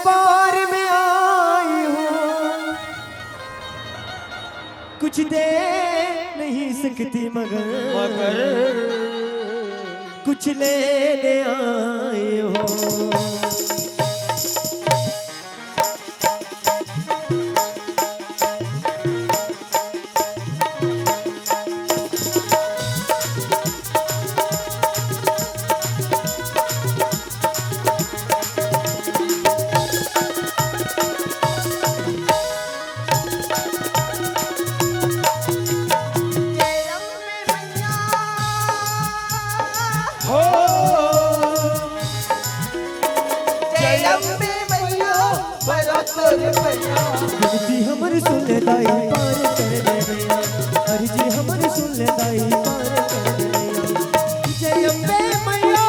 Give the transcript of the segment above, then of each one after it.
दरबार में आई हूँ, कुछ दे नहीं सकती मगर कुछ लेने आई हूँ। जी हमर सुन ले दाई पार कर दे गया, हरि जी हमर सुन ले दाई पार कर दे गया। जय अम्बे मैया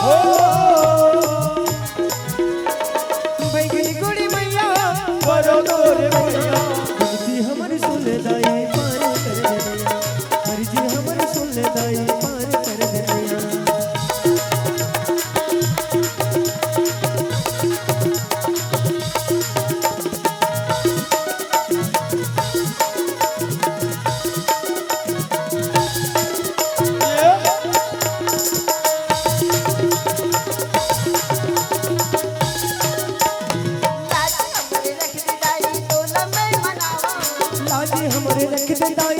हो बैगनी गुड़ी मैया बरो तोरे मैया। जी हमर सुन ले दाई पार कर दे गया, हरि जी हमर सुन ले दाई पार कर दे गया। हमरे रख दे दाई